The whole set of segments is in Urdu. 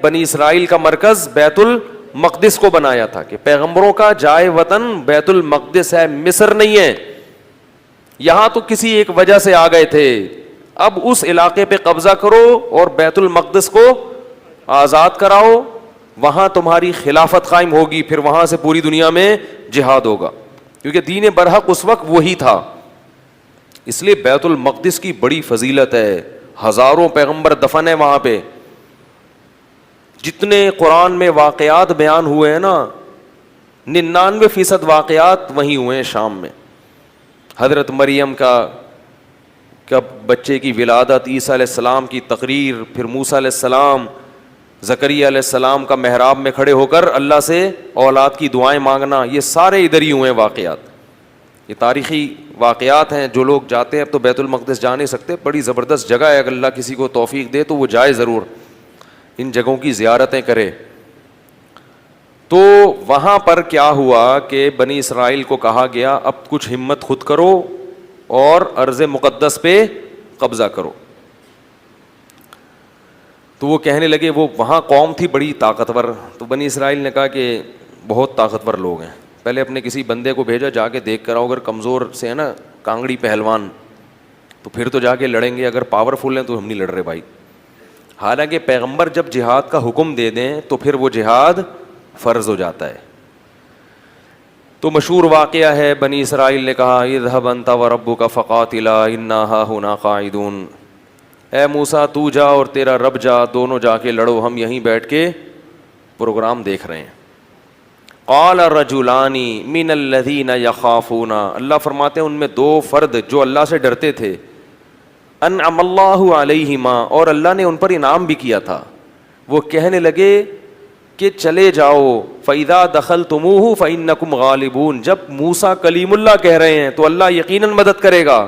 بنی اسرائیل کا مرکز بیت المقدس کو بنایا تھا کہ پیغمبروں کا جائے وطن بیت المقدس ہے, مصر نہیں ہے. یہاں تو کسی ایک وجہ سے آ گئے تھے, اب اس علاقے پہ قبضہ کرو اور بیت المقدس کو آزاد کراؤ, وہاں تمہاری خلافت قائم ہوگی, پھر وہاں سے پوری دنیا میں جہاد ہوگا, کیونکہ دین برحق اس وقت وہی تھا. اس لیے بیت المقدس کی بڑی فضیلت ہے, ہزاروں پیغمبر دفن ہے وہاں پہ. جتنے قرآن میں واقعات بیان ہوئے ہیں نا, 99% واقعات وہیں ہوئے ہیں شام میں. حضرت مریم کا بچے کی ولادت, عیسیٰ علیہ السلام کی تقریر, پھر موسیٰ علیہ السلام, زکریا علیہ السلام کا محراب میں کھڑے ہو کر اللہ سے اولاد کی دعائیں مانگنا, یہ سارے ادھر ہی ہوئے ہیں واقعات. یہ تاریخی واقعات ہیں. جو لوگ جاتے ہیں, اب تو بیت المقدس جا نہیں سکتے, بڑی زبردست جگہ ہے, اگر اللہ کسی کو توفیق دے تو وہ جائے ضرور, ان جگہوں کی زیارتیں کرے. تو وہاں پر کیا ہوا کہ بنی اسرائیل کو کہا گیا اب کچھ ہمت خود کرو اور ارض مقدس پہ قبضہ کرو. تو وہ کہنے لگے, وہ وہاں قوم تھی بڑی طاقتور, تو بنی اسرائیل نے کہا کہ بہت طاقتور لوگ ہیں, پہلے اپنے کسی بندے کو بھیجا, جا کے دیکھ کر آؤ, اگر کمزور سے ہے نا کانگڑی پہلوان تو پھر تو جا کے لڑیں گے, اگر پاورفل ہیں تو ہم نہیں لڑ رہے بھائی. حالانکہ پیغمبر جب جہاد کا حکم دے دیں تو پھر وہ جہاد فرض ہو جاتا ہے. تو مشہور واقعہ ہے, بنی اسرائیل نے کہا اذهب انت وربك فقاتلا انا هاهنا قاعدون, اے موسیٰ تو جا اور تیرا رب جا, دونوں جا کے لڑو, ہم یہیں بیٹھ کے پروگرام دیکھ رہے ہیں. قال رجلان من الذين يخافون, اللہ فرماتے ہیں ان میں دو فرد جو اللہ سے ڈرتے تھے, انعم اللہ علیہما, اور اللہ نے ان پر انعام بھی کیا تھا, وہ کہنے لگے کہ چلے جاؤ, فَإِذَا دَخَلْتُمُوهُ فَإِنَّكُمْ غَالِبُونَ, جب موسیٰ کلیم اللہ کہہ رہے ہیں تو اللہ یقیناً مدد کرے گا,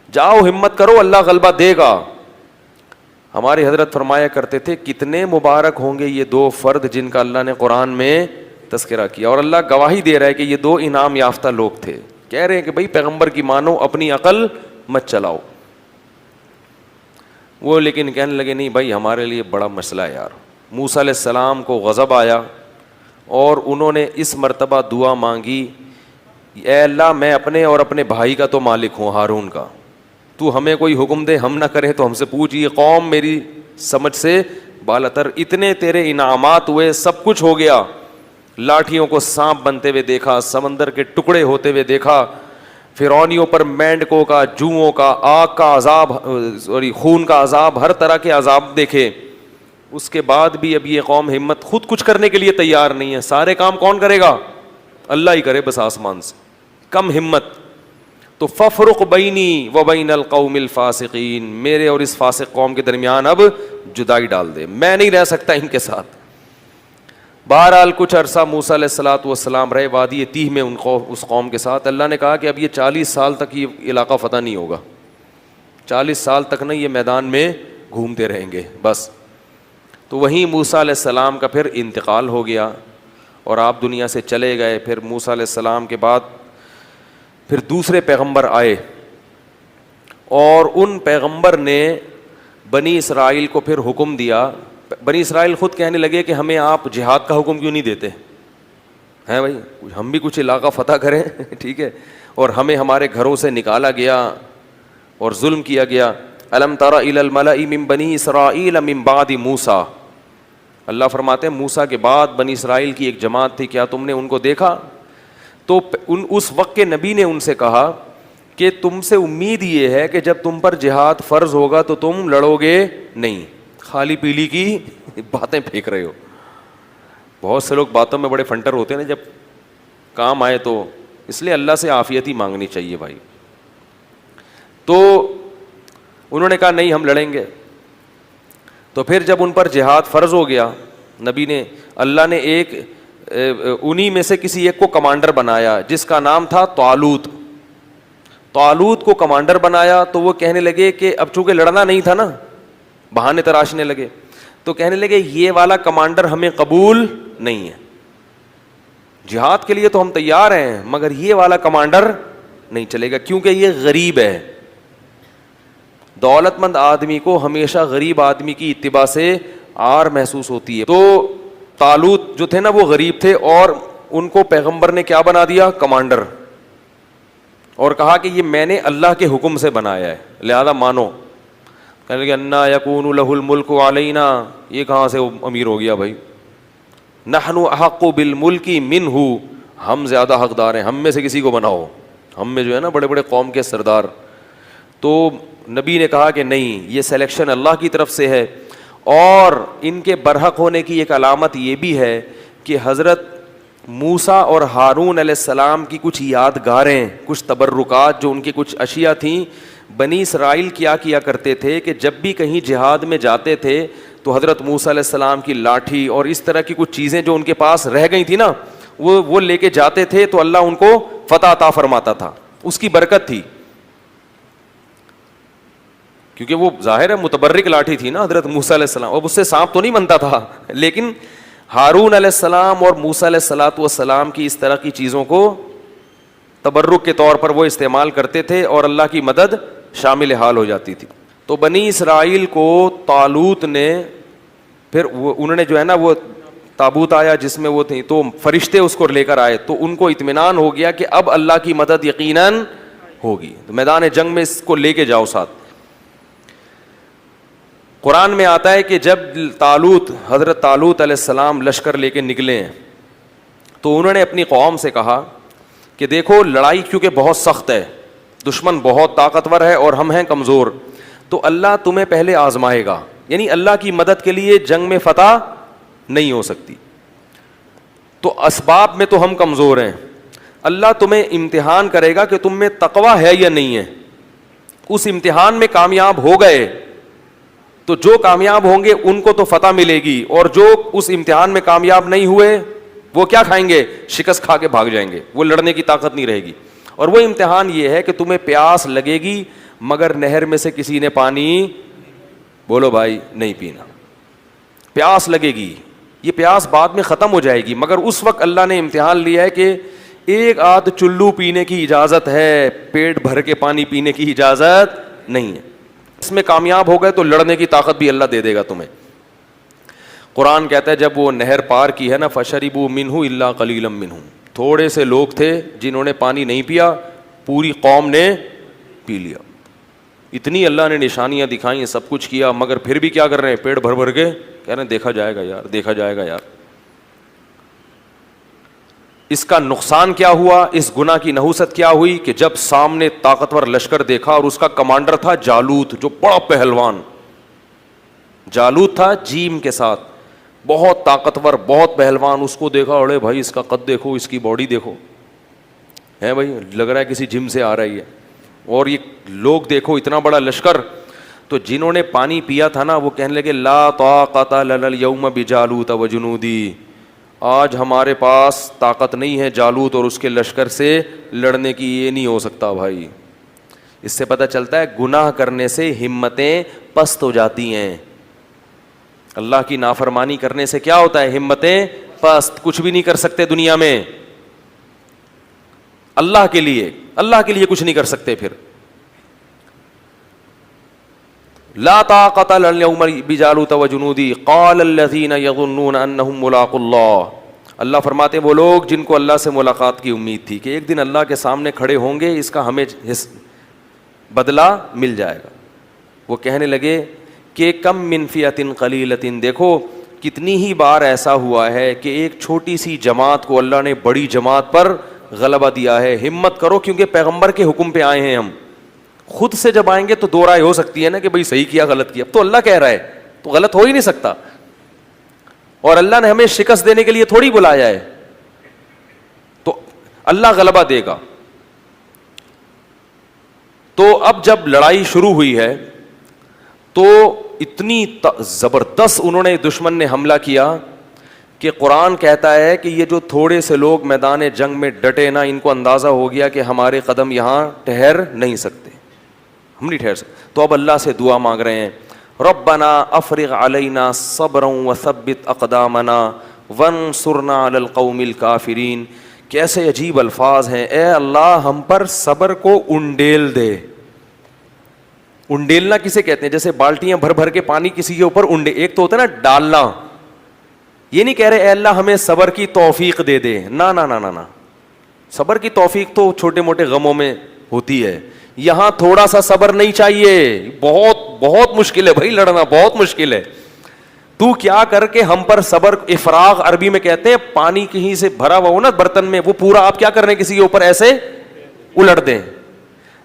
جاؤ ہمت کرو, اللہ غلبہ دے گا. ہمارے حضرت فرمایا کرتے تھے کتنے مبارک ہوں گے یہ دو فرد جن کا اللہ نے قرآن میں تذکرہ کیا, اور اللہ گواہی دے رہا ہے کہ یہ دو انعام یافتہ لوگ تھے. کہہ رہے ہیں کہ بھائی پیغمبر کی مانو, اپنی عقل مت چلاؤ. وہ لیکن کہنے لگے نہیں بھائی ہمارے لیے بڑا مسئلہ ہے یار. موسیٰ علیہ السلام کو غضب آیا اور انہوں نے اس مرتبہ دعا مانگی, اے اللہ میں اپنے اور اپنے بھائی کا تو مالک ہوں, ہارون کا, تو ہمیں کوئی حکم دے, ہم نہ کریں تو ہم سے پوچھ, یہ قوم میری سمجھ سے بالاتر, اتنے تیرے انعامات ہوئے, سب کچھ ہو گیا, لاٹھیوں کو سانپ بنتے ہوئے دیکھا, سمندر کے ٹکڑے ہوتے ہوئے دیکھا, فرعونیوں پر مینڈکوں کا, جوؤں کا, آگ کا عذاب, خون کا عذاب, ہر طرح کے عذاب دیکھے. اس کے بعد بھی اب یہ قوم ہمت خود کچھ کرنے کے لیے تیار نہیں ہے. سارے کام کون کرے گا؟ اللہ ہی کرے بس آسمان سے. کم ہمت. تو ففرق بینی و بین القوم الفاسقین, میرے اور اس فاسق قوم کے درمیان اب جدائی ڈال دے, میں نہیں رہ سکتا ان کے ساتھ. بہرحال کچھ عرصہ موسیٰ علیہ الصلوۃ والسلام رہے وادی تیہ میں اس قوم کے ساتھ. اللہ نے کہا کہ اب یہ 40 سال تک یہ علاقہ فتح نہیں ہوگا, 40 سال تک نہیں, یہ میدان میں گھومتے رہیں گے بس. تو وہیں موسیٰ علیہ السلام کا پھر انتقال ہو گیا اور آپ دنیا سے چلے گئے. پھر موسیٰ علیہ السلام کے بعد پھر دوسرے پیغمبر آئے اور ان پیغمبر نے بنی اسرائیل کو پھر حکم دیا. بنی اسرائیل خود کہنے لگے کہ ہمیں آپ جہاد کا حکم کیوں نہیں دیتے ہیں بھائی, ہم بھی کچھ علاقہ فتح کریں ٹھیک ہے, اور ہمیں ہمارے گھروں سے نکالا گیا اور ظلم کیا گیا. الم تر الی الملأ من بنی اسرائیل من بعد موسیٰ, اللہ فرماتے ہیں موسیٰ کے بعد بنی اسرائیل کی ایک جماعت تھی, کیا تم نے ان کو دیکھا؟ تو اس وقت کے نبی نے ان سے کہا کہ تم سے امید یہ ہے کہ جب تم پر جہاد فرض ہوگا تو تم لڑو گے نہیں, خالی پیلی کی باتیں پھینک رہے ہو. بہت سے لوگ باتوں میں بڑے فنٹر ہوتے ہیں نا, جب کام آئے تو, اس لیے اللہ سے عافیت ہی مانگنی چاہیے بھائی. تو انہوں نے کہا نہیں ہم لڑیں گے. تو پھر جب ان پر جہاد فرض ہو گیا, نبی نے, اللہ نے ایک انہی میں سے کسی ایک کو کمانڈر بنایا جس کا نام تھا طالوت. طالوت کو کمانڈر بنایا تو وہ کہنے لگے کہ اب چونکہ لڑنا نہیں تھا نا, بہانے تراشنے لگے, تو کہنے لگے یہ والا کمانڈر ہمیں قبول نہیں ہے, جہاد کے لیے تو ہم تیار ہیں مگر یہ والا کمانڈر نہیں چلے گا کیونکہ یہ غریب ہے. دولت مند آدمی کو ہمیشہ غریب آدمی کی اتباع سے آر محسوس ہوتی ہے. تو طالوت جو تھے نا وہ غریب تھے اور ان کو پیغمبر نے کیا بنا دیا؟ کمانڈر. اور کہا کہ یہ میں نے اللہ کے حکم سے بنایا ہے لہذا مانو. کہنے لگے انا یکون لہ الملک علینا, یہ کہاں سے امیر ہو گیا بھائی؟ نحن احق بالملک منہ, ہم زیادہ حقدار ہیں, ہم میں سے کسی کو بناؤ, ہم میں جو ہے نا بڑے بڑے قوم کے سردار. تو نبی نے کہا کہ نہیں, یہ سلیکشن اللہ کی طرف سے ہے. اور ان کے برحق ہونے کی ایک علامت یہ بھی ہے کہ حضرت موسیٰ اور ہارون علیہ السلام کی کچھ یادگاریں, کچھ تبرکات, جو ان کی کچھ اشیاء تھیں. بنی اسرائیل کیا کرتے تھے کہ جب بھی کہیں جہاد میں جاتے تھے تو حضرت موسیٰ علیہ السلام کی لاٹھی اور اس طرح کی کچھ چیزیں جو ان کے پاس رہ گئی تھی نا, وہ لے کے جاتے تھے تو اللہ ان کو فتح عطا فرماتا تھا. اس کی برکت تھی, کیونکہ وہ ظاہر ہے متبرک لاٹھی تھی نا حضرت موسیٰ علیہ السلام, اور اس سے سانپ تو نہیں بنتا تھا, لیکن ہارون علیہ السلام اور موسیٰ علیہ السلام کی اس طرح کی چیزوں کو تبرک کے طور پر وہ استعمال کرتے تھے اور اللہ کی مدد شامل حال ہو جاتی تھی. تو بنی اسرائیل کو طالوت نے پھر انہوں نے جو ہے نا وہ تابوت آیا جس میں وہ تھی, تو فرشتے اس کو لے کر آئے, تو ان کو اطمینان ہو گیا کہ اب اللہ کی مدد یقیناً ہوگی, تو میدان جنگ میں اس کو لے کے جاؤ ساتھ. قرآن میں آتا ہے کہ جب حضرت طالوت علیہ السلام لشکر لے کے نکلے ہیں تو انہوں نے اپنی قوم سے کہا کہ دیکھو لڑائی کیونکہ بہت سخت ہے, دشمن بہت طاقتور ہے اور ہم ہیں کمزور, تو اللہ تمہیں پہلے آزمائے گا, یعنی اللہ کی مدد کے لیے جنگ میں فتح نہیں ہو سکتی. تو اسباب میں تو ہم کمزور ہیں, اللہ تمہیں امتحان کرے گا کہ تم میں تقویٰ ہے یا نہیں ہے. اس امتحان میں کامیاب ہو گئے تو جو کامیاب ہوں گے ان کو تو فتح ملے گی, اور جو اس امتحان میں کامیاب نہیں ہوئے وہ کیا کھائیں گے؟ شکست کھا کے بھاگ جائیں گے, وہ لڑنے کی طاقت نہیں رہے گی. اور وہ امتحان یہ ہے کہ تمہیں پیاس لگے گی مگر نہر میں سے کسی نے پانی, بولو بھائی, نہیں پینا. پیاس لگے گی, یہ پیاس بعد میں ختم ہو جائے گی, مگر اس وقت اللہ نے امتحان لیا ہے کہ ایک آدھ چلو پینے کی اجازت ہے, پیٹ بھر کے پانی پینے کی اجازت نہیں ہے. اس میں کامیاب ہو گئے تو لڑنے کی طاقت بھی اللہ دے دے گا تمہیں. قرآن کہتا ہے جب وہ نہر پار کی ہے نا, فشربوا منہ الا قلیلا منہم, تھوڑے سے لوگ تھے جنہوں نے پانی نہیں پیا, پوری قوم نے پی لیا. اتنی اللہ نے نشانیاں دکھائیں, سب کچھ کیا, مگر پھر بھی کیا کر رہے ہیں؟ پیٹ بھر بھر کے کہہ رہے ہیں دیکھا جائے گا یار, دیکھا جائے گا یار. اس کا نقصان کیا ہوا, اس گناہ کی نحوست کیا ہوئی کہ جب سامنے طاقتور لشکر دیکھا اور اس کا کمانڈر تھا جالوت, جو بڑا پہلوان جالوت تھا جیم کے ساتھ, بہت طاقتور, بہت پہلوان, اس کو دیکھا, اڑے بھائی اس کا قد دیکھو, اس کی باڈی دیکھو, ہے بھائی لگ رہا ہے کسی جم سے آ رہی ہے, اور یہ لوگ دیکھو اتنا بڑا لشکر. تو جنہوں نے پانی پیا تھا نا وہ کہنے لگے لا طاقت لنا اليوم بجالوت وجنودی, آج ہمارے پاس طاقت نہیں ہے جالوت اور اس کے لشکر سے لڑنے کی, یہ نہیں ہو سکتا بھائی. اس سے پتہ چلتا ہے گناہ کرنے سے ہمتیں پست ہو جاتی ہیں. اللہ کی نافرمانی کرنے سے کیا ہوتا ہے؟ ہمتیں پست, کچھ بھی نہیں کر سکتے دنیا میں. اللہ کے لیے کچھ نہیں کر سکتے. پھر لا طاقت لنا اليوم بجالوت وجنودی قال الذين يظنون انهم ملاقو اللہ. اللہ فرماتے ہیں وہ لوگ جن کو اللہ سے ملاقات کی امید تھی کہ ایک دن اللہ کے سامنے کھڑے ہوں گے, اس کا ہمیں بدلہ مل جائے گا, وہ کہنے لگے کہ کم من فئۃ قلیلۃ, دیکھو کتنی ہی بار ایسا ہوا ہے کہ ایک چھوٹی سی جماعت کو اللہ نے بڑی جماعت پر غلبہ دیا ہے. ہمت کرو کیونکہ پیغمبر کے حکم پہ آئے ہیں ہم. خود سے جب آئیں گے تو دو رائے ہو سکتی ہے نا کہ بھئی صحیح کیا غلط کیا, اب تو اللہ کہہ رہا ہے تو غلط ہو ہی نہیں سکتا, اور اللہ نے ہمیں شکست دینے کے لیے تھوڑی بلایا ہے, تو اللہ غلبہ دے گا. تو اب جب لڑائی شروع ہوئی ہے تو اتنی زبردست انہوں نے دشمن نے حملہ کیا کہ قرآن کہتا ہے کہ یہ جو تھوڑے سے لوگ میدان جنگ میں ڈٹے نا, ان کو اندازہ ہو گیا کہ ہمارے قدم یہاں ٹھہر نہیں سکتے, ہم نہیں ٹھہر سکتے. تو اب اللہ سے دعا مانگ رہے ہیں ربنا افرغ علینا صبرا وثبت اقدامنا وانصرنا علی القوم الکافرین. کیسے عجیب الفاظ ہیں, اے اللہ ہم پر صبر کو انڈیل دے. انڈیلنا کسے کہتے ہیں؟ جیسے بالٹیاں بھر بھر کے پانی کسی کے اوپر ایک تو ہوتا ہے نا ڈالنا. یہ نہیں کہہ رہے اے اللہ ہمیں صبر کی توفیق دے دے, نا نا نا نا نا, صبر کی توفیق تو چھوٹے موٹے غموں میں ہوتی ہے. یہاں تھوڑا سا صبر نہیں چاہیے, بہت بہت مشکل ہے بھائی, لڑنا بہت مشکل ہے. تو کیا کر کے ہم پر صبر, افراغ عربی میں کہتے ہیں, پانی کہیں سے بھرا ہوا ہو نا برتن میں, وہ پورا آپ کیا کر رہے ہیں کسی کے اوپر ایسے الٹ دیں.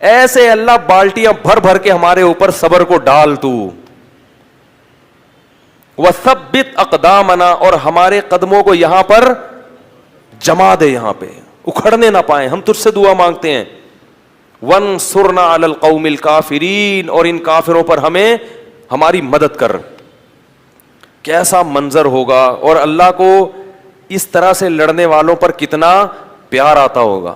ایسے اللہ بالٹیاں بھر بھر کے ہمارے اوپر صبر کو ڈال تو. وثبت اقدامنا, اور ہمارے قدموں کو یہاں پر جما دے, یہاں پہ اکھڑنے نہ پائیں. ہم تجھ سے دعا مانگتے ہیں. وانصرنا علی القوم الکافرین, اور ان کافروں پر ہمیں ہماری مدد کر. کیسا منظر ہوگا, اور اللہ کو اس طرح سے لڑنے والوں پر کتنا پیار آتا ہوگا.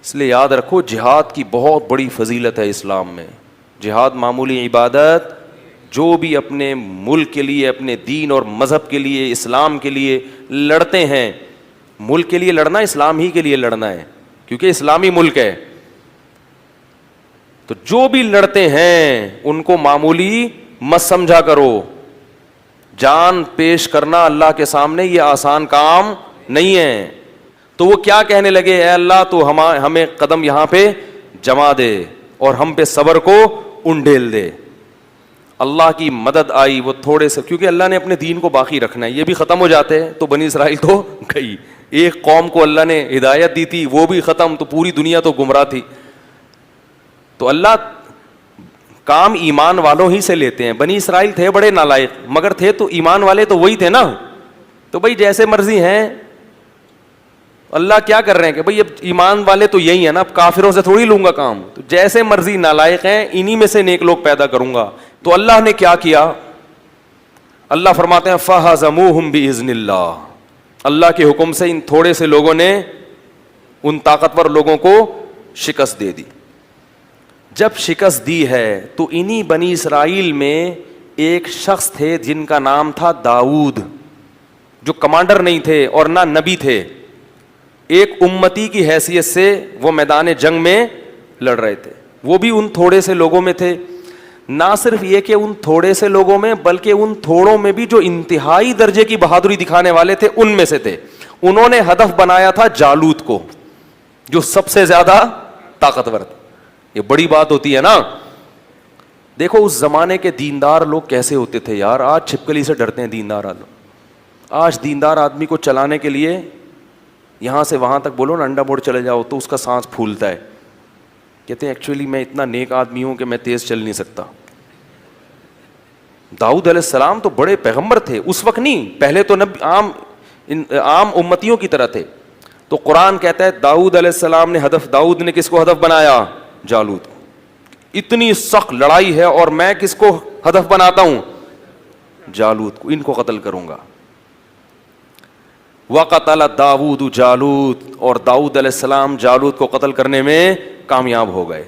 اس لیے یاد رکھو جہاد کی بہت بڑی فضیلت ہے اسلام میں. جہاد معمولی عبادت, جو بھی اپنے ملک کے لیے, اپنے دین اور مذہب کے لیے, اسلام کے لیے لڑتے ہیں, ملک کے لیے لڑنا اسلام ہی کے لیے لڑنا ہے کیونکہ اسلامی ملک ہے. تو جو بھی لڑتے ہیں ان کو معمولی مت سمجھا کرو. جان پیش کرنا اللہ کے سامنے یہ آسان کام نہیں ہے. تو وہ کیا کہنے لگے, اے اللہ تو ہمیں قدم یہاں پہ جما دے اور ہم پہ صبر کو انڈیل دے. اللہ کی مدد آئی, وہ تھوڑے سے, کیونکہ اللہ نے اپنے دین کو باقی رکھنا ہے. یہ بھی ختم ہو جاتے ہیں تو بنی اسرائیل تو گئی. ایک قوم کو اللہ نے ہدایت دی تھی, وہ بھی ختم, تو پوری دنیا تو گمراہ تھی. تو اللہ کام ایمان والوں ہی سے لیتے ہیں. بنی اسرائیل تھے بڑے نالائق, مگر تھے تو ایمان والے تو وہی تھے نا. تو بھائی جیسے مرضی ہیں, اللہ کیا کر رہے ہیں کہ بھائی اب ایمان والے تو یہی ہیں نا, اب کافروں سے تھوڑی لوں گا کام. تو جیسے مرضی نالائق ہیں, انہی میں سے نیک لوگ پیدا کروں گا. تو اللہ نے کیا کیا, اللہ فرماتے ہیں فَهَزَمُوهُمْ بِإِذْنِ اللَّهِ, اللہ کے حکم سے ان تھوڑے سے لوگوں نے ان طاقتور لوگوں کو شکست دے دی. جب شکست دی ہے تو انہی بنی اسرائیل میں ایک شخص تھے جن کا نام تھا داؤد, جو کمانڈر نہیں تھے اور نہ نبی تھے. ایک امتی کی حیثیت سے وہ میدان جنگ میں لڑ رہے تھے. وہ بھی ان تھوڑے سے لوگوں میں تھے. نہ صرف یہ کہ ان تھوڑے سے لوگوں میں, بلکہ ان تھوڑوں میں بھی جو انتہائی درجے کی بہادری دکھانے والے تھے ان میں سے تھے. انہوں نے ہدف بنایا تھا جالوت کو, جو سب سے زیادہ طاقتور تھا. یہ بڑی بات ہوتی ہے نا. دیکھو اس زمانے کے دیندار لوگ کیسے ہوتے تھے یار. آج چھپکلی سے ڈرتے ہیں دیندار لوگ. آج دیندار آدمی کو چلانے کے لیے یہاں سے وہاں تک بولو نا, انڈا موڑ چلے جاؤ تو اس کا سانس پھولتا ہے. کہتے ہیں ایکچولی میں اتنا نیک آدمی ہوں کہ میں تیز چل نہیں سکتا. داؤد علیہ السلام تو بڑے پیغمبر تھے اس وقت, نہیں پہلے تو عام امتیوں کی طرح تھے. تو قرآن کہتا ہے داؤد علیہ السلام نے داؤد نے کس کو ہدف بنایا, جالوت کو. اتنی سخت لڑائی ہے اور میں کس کو ہدف بناتا ہوں, جالوت کو, ان کو قتل کروں گا. وقتل داؤد جالوت, اور داؤد علیہ السلام جالوت کو قتل کرنے میں کامیاب ہو گئے.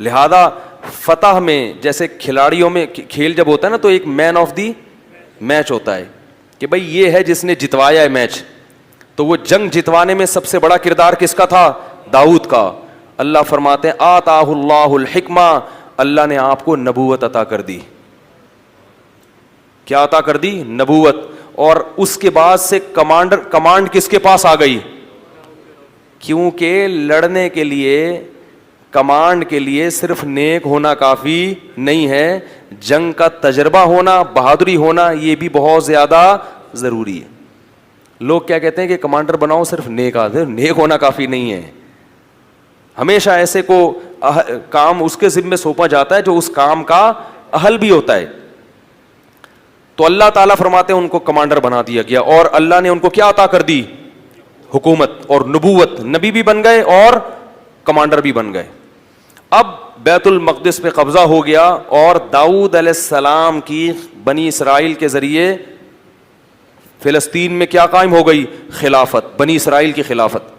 لہذا فتح میں, جیسے کھلاڑیوں میں کھیل جب ہوتا ہے نا تو ایک مین آف دی میچ ہوتا ہے کہ بھئی یہ ہے جس نے جتوایا ہے میچ. تو وہ جنگ جتوانے میں سب سے بڑا کردار کس کا تھا, داؤد کا. اللہ فرماتے ہیں آتاہ اللہ الحکمہ, اللہ نے آپ کو نبوت عطا کر دی. کیا عطا کر دی, نبوت. اور اس کے بعد سے کمانڈ کس کے پاس آ گئی, کیونکہ لڑنے کے لیے, کمانڈ کے لیے صرف نیک ہونا کافی نہیں ہے, جنگ کا تجربہ ہونا, بہادری ہونا, یہ بھی بہت زیادہ ضروری ہے. لوگ کیا کہتے ہیں کہ کمانڈر بناؤ صرف نیک آدمی, نیک ہونا کافی نہیں ہے. ہمیشہ ایسے کو کام اس کے ذمہ سونپا جاتا ہے جو اس کام کا اہل بھی ہوتا ہے. تو اللہ تعالیٰ فرماتے ہیں ان کو کمانڈر بنا دیا گیا, اور اللہ نے ان کو کیا عطا کر دی, حکومت اور نبوت. نبی بھی بن گئے اور کمانڈر بھی بن گئے. اب بیت المقدس پہ قبضہ ہو گیا, اور داؤد علیہ السلام کی بنی اسرائیل کے ذریعے فلسطین میں کیا قائم ہو گئی, خلافت, بنی اسرائیل کی خلافت.